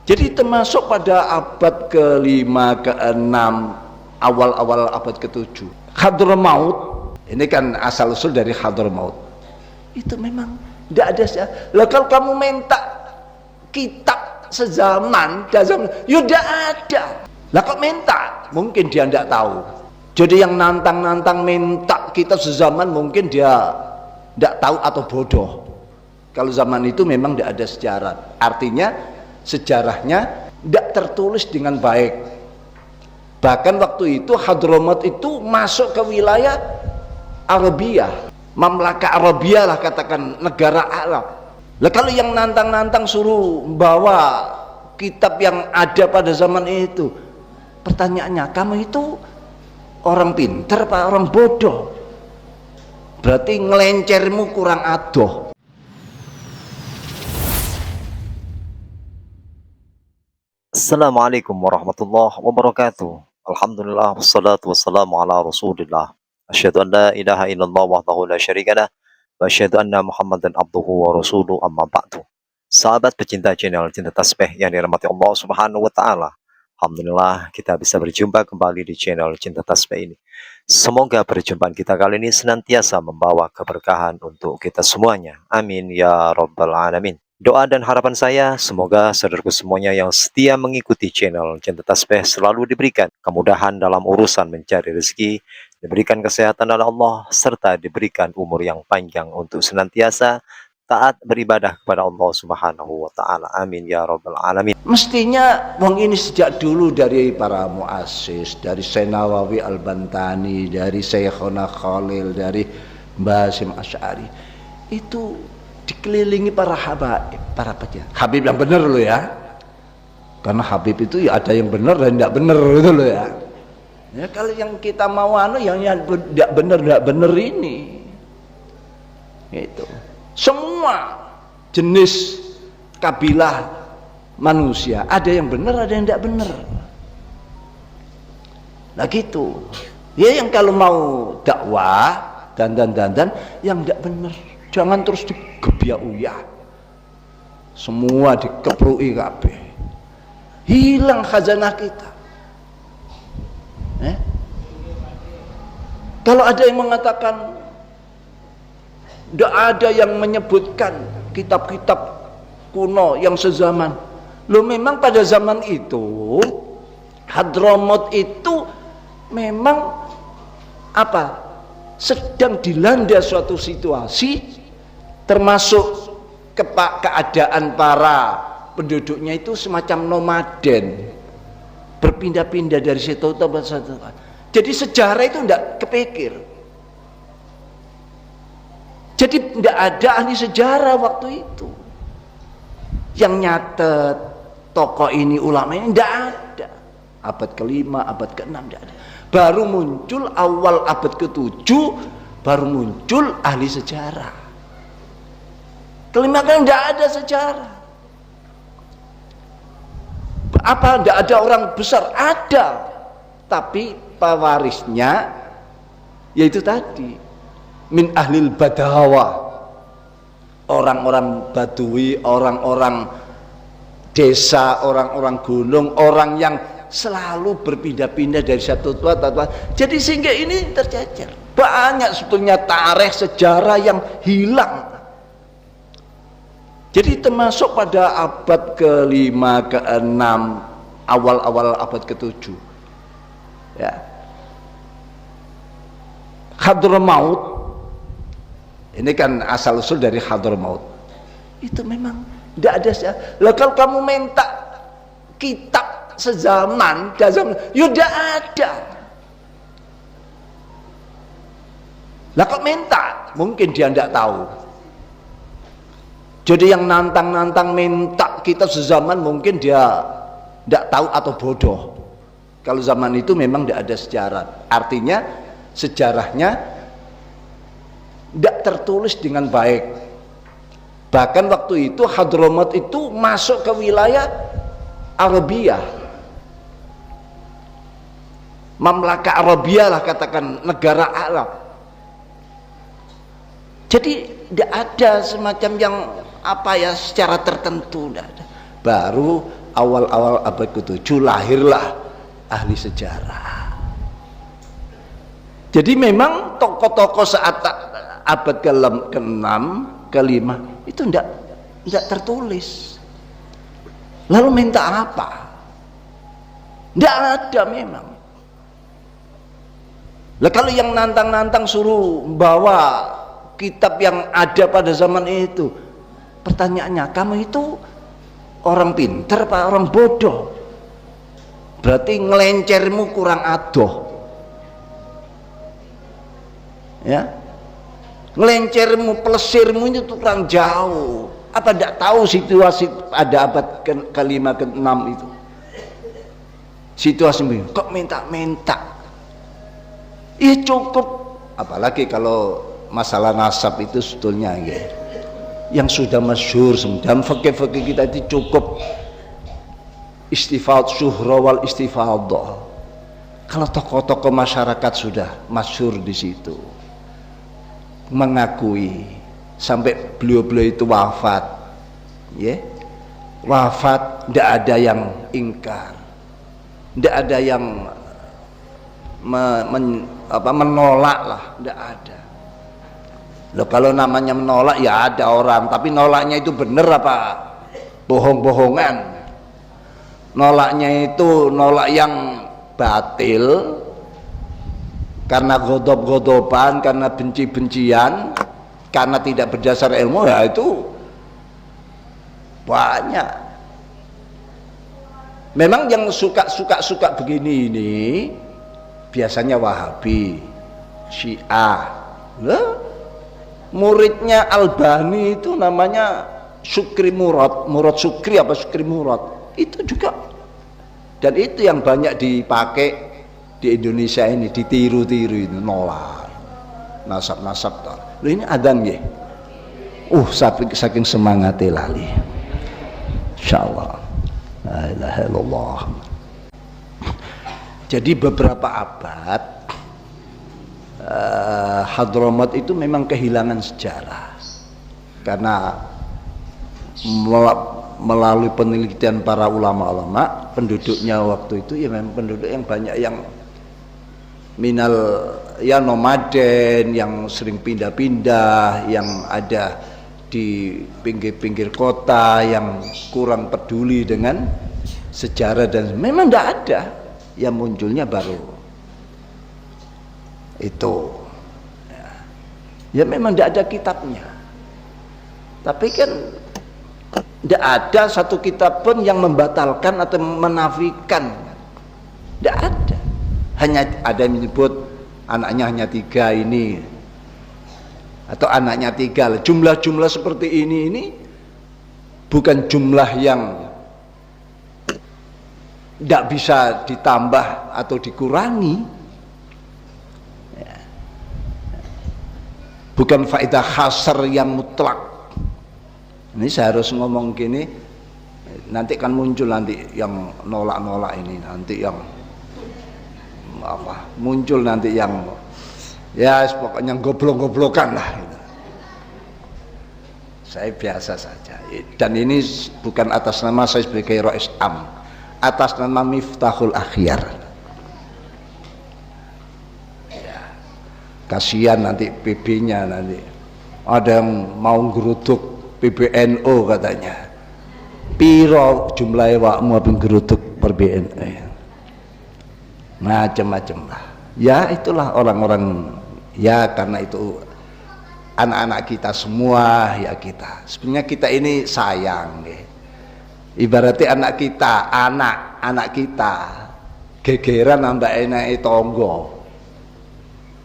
Jadi termasuk pada abad ke-5, ke-6, awal-awal abad ke-7. Hadramaut, ini kan asal usul dari Hadramaut. Itu memang tidak ada. Lah kalau kamu minta kitab sezaman, ya tidak ada. Lah kok minta? Mungkin dia tidak tahu. Jadi yang nantang-nantang minta kitab sezaman mungkin dia tidak tahu atau bodoh. Kalau zaman itu memang tidak ada sejarah. Artinya sejarahnya tidak tertulis dengan baik. Bahkan waktu itu Hadramaut itu masuk ke wilayah Arabia, Mamlaka Arabia lah, katakan negara Arab. Lah kalau yang nantang-nantang suruh bawa kitab yang ada pada zaman itu, pertanyaannya, kamu itu orang pinter apa orang bodoh? Berarti ngelencermu kurang adoh. Assalamualaikum warahmatullahi wabarakatuh. Alhamdulillah wassalatu wassalamu ala Rasulillah. Asyhadu an la ilaha illallah wahdahu la syarikalah wa asyhadu anna Muhammadan abduhu wa rasuluhu amma ba'du. Sahabat pecinta channel Cinta Tasbih yang dirahmati Allah Subhanahu wa taala. Alhamdulillah kita bisa berjumpa kembali di channel Cinta Tasbih ini. Semoga perjumpaan kita kali ini senantiasa membawa keberkahan untuk kita semuanya. Amin ya rabbal alamin. Doa dan harapan saya, semoga saudaraku semuanya yang setia mengikuti channel Cinta Tasbih selalu diberikan kemudahan dalam urusan mencari rezeki, diberikan kesehatan oleh Allah, serta diberikan umur yang panjang untuk senantiasa taat beribadah kepada Allah Subhanahu wa taala. Amin ya rabbal alamin. Mestinya wong ini sejak dulu dari para muassis, dari Syekh Nawawi Al-Bantani, dari Syekhona Khalil, dari Mbah Hasyim Asy'ari, itu dikelilingi para habaib, para pejabat. Habib yang benar loh ya. Karena Habib itu ya ada yang benar dan tidak benar itu loh ya. Ya kalau yang kita mau yang tidak benar ini. Itu. Semua jenis kabilah manusia ada yang benar, ada yang tidak benar. Nah gitu. Ya yang kalau mau dakwah dan yang tidak benar, jangan terus digebiak uyah, semua dikeprui kabeh, hilang khazanah kita. Kalau ada yang mengatakan tidak ada yang menyebutkan kitab-kitab kuno yang sezaman, lo memang pada zaman itu Hadramaut itu memang apa, sedang dilanda suatu situasi, termasuk keadaan para penduduknya itu semacam nomaden, berpindah-pindah dari situ ke situ. Jadi sejarah itu tidak kepikir. Jadi tidak ada ahli sejarah waktu itu yang nyatet tokoh ini, ulama ini, tidak ada. Abad ke-5, abad ke-6 tidak ada. Baru muncul awal abad ke-7, baru muncul ahli sejarah. Kelima kan tidak ada sejarah. Apa tidak ada orang besar? Ada, tapi pewarisnya yaitu tadi min ahlil badawa, orang-orang badui, orang-orang desa, orang-orang gunung, orang yang selalu berpindah-pindah dari satu tua. Jadi sehingga ini tercecer. Banyak sebetulnya tarikh sejarah yang hilang. Jadi termasuk pada abad ke-5, ke-6, awal-awal abad ke-7. Ya. Hadramaut, ini kan asal usul dari Hadramaut. Itu memang tidak ada. Lah kalau kamu minta kitab sezaman, ya tidak ada. Lah kok minta? Mungkin dia tidak tahu. Jadi yang nantang-nantang minta kitab sezaman mungkin dia tidak tahu atau bodoh. Kalau zaman itu memang tidak ada sejarah. Artinya sejarahnya tidak tertulis dengan baik. Bahkan waktu itu Hadramaut itu masuk ke wilayah Arabia, Mamlaka Arabia lah, katakan negara Arab. Jadi tidak ada semacam yang apa ya secara tertentu, tidak ada. Baru awal-awal abad ke-7 lahirlah ahli sejarah. Jadi memang tokoh-tokoh saat abad ke-6, ke-5 itu tidak tertulis. Lalu minta apa? Tidak ada memang. Lah kalau yang nantang-nantang suruh bawa kitab yang ada pada zaman itu, pertanyaannya, kamu itu orang pinter apa orang bodoh? Berarti ngelencermu kurang adoh, ya, ngelencermu, pelesirmu itu kurang jauh. Apa tidak tahu situasi pada abad ke-5, ke-6 itu situasi ini? Kok minta-minta? Ya cukup, apalagi kalau masalah nasab itu sebetulnya ya, yang sudah masyhur dalam fikih-fikih kita itu cukup istifad syuhra wal istifadah. Kalau tokoh-tokoh masyarakat sudah masyhur di situ, mengakui sampai beliau-beliau itu wafat, ya, wafat, tidak ada yang ingkar, tidak ada yang menolak lah, tidak ada. Loh, kalau namanya menolak ya ada orang, tapi nolaknya itu benar apa bohong-bohongan? Nolaknya itu nolak yang batil karena godob-godoban, karena benci-bencian, karena tidak berdasar ilmu, ya itu banyak. Memang yang suka begini ini biasanya Wahabi, Syiah. Loh, muridnya Albani itu namanya Syukri Murad Syukri apa Syukri Murad, itu juga, dan itu yang banyak dipakai di Indonesia ini, ditiru-tiru itu, nolak nasab-nasab. Loh, ini adzan ya, saking semangatnya lali, insyaallah. La ilaha illallah. Jadi beberapa abad Hadramaut itu memang kehilangan sejarah karena melalui penelitian para ulama-ulama, penduduknya waktu itu ya memang penduduk yang banyak yang minal ya nomaden, yang sering pindah-pindah, yang ada di pinggir-pinggir kota, yang kurang peduli dengan sejarah, dan memang tidak ada. Yang munculnya baru itu ya memang tidak ada kitabnya, tapi kan tidak ada satu kitab pun yang membatalkan atau menafikan, tidak ada. Hanya ada yang menyebut anaknya hanya 3 ini, atau anaknya 3. Jumlah-jumlah seperti ini bukan jumlah yang tidak bisa ditambah atau dikurangi, bukan faedah khasar yang mutlak. Ini saya harus ngomong gini, nanti kan muncul nanti yang nolak-nolak ini, nanti yang apa, muncul nanti yang ya pokoknya goblok-goblokan lah gitu. Saya biasa saja, dan ini bukan atas nama saya sebagai Rais Am, atas nama Miftahul Akhyar. Ya, kasihan nanti PB-nya, nanti ada yang mau geruduk PBNU katanya. Piro jumlahnya wakmu apa geruduk PBNU? Macam-macam lah. Ya itulah orang-orang, ya karena itu anak-anak kita semua, ya kita. Sebenarnya kita ini sayang, ya. Ibaratnya anak kita, anak kita gegeran nambah enak tonggo.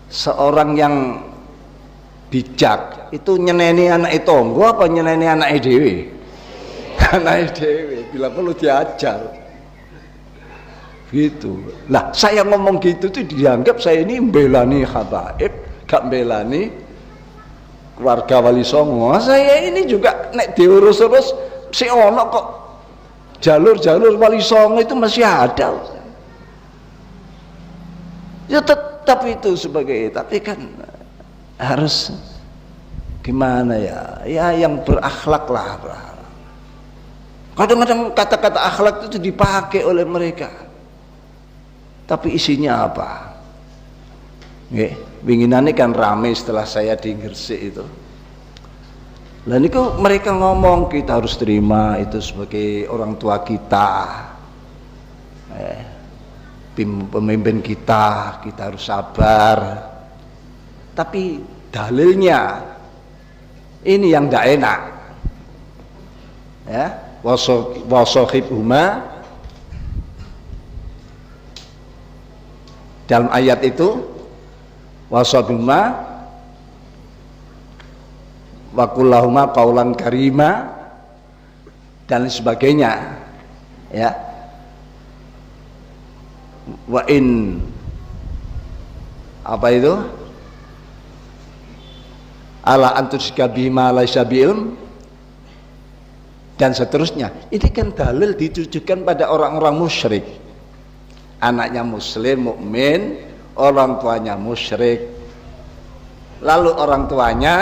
Seorang yang bijak itu nyeneni anak tonggo apa nyeneni anak dewe? Anak dewe, bila perlu diajar. Gitu. Lah saya ngomong gitu tuh dianggap saya ini mbelani habaib, gak mbelani keluarga Wali Songo. Saya ini juga nek diurus-urus si ono kok jalur-jalur Wali Songo itu masih ada. Ya tetap itu sebagai, tapi kan harus gimana ya? Ya yang berakhlak lah. Kadang-kadang kata-kata akhlak itu dipakai oleh mereka, tapi isinya apa? Nggih, winginane kan rame setelah saya di Gresik itu. Lah niku mereka ngomong kita harus terima itu sebagai orang tua kita, pemimpin kita harus sabar. Tapi dalilnya ini yang tidak enak, ya. Wasohibhuma, dalam ayat itu wasohibhuma wakullahuma qaulan karima dan sebagainya, ya. Wa in apa itu ala antusika bima laisa bi'ilm dan seterusnya. Ini kan dalil ditujukan pada orang-orang musyrik, anaknya muslim mukmin, orang tuanya musyrik, lalu orang tuanya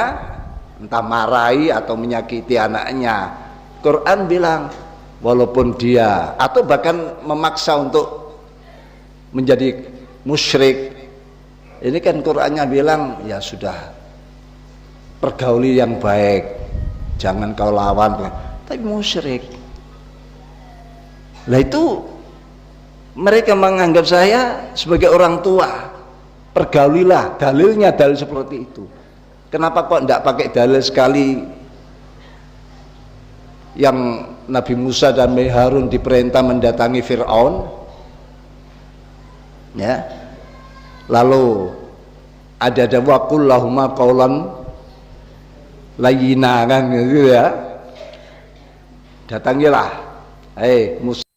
entah marahi atau menyakiti anaknya. Quran bilang walaupun dia atau bahkan memaksa untuk menjadi musyrik, ini kan Qurannya bilang ya sudah, pergauli yang baik, jangan kau lawan. Tapi musyrik, lah itu mereka menganggap saya sebagai orang tua, pergaulilah, dalilnya dalil seperti itu. Kenapa kok tidak pakai dalil sekali yang Nabi Musa dan Harun diperintah mendatangi Fir'aun, ya, lalu ada waqullahuma qaulan layyina kan gitu ya, datangilah Musa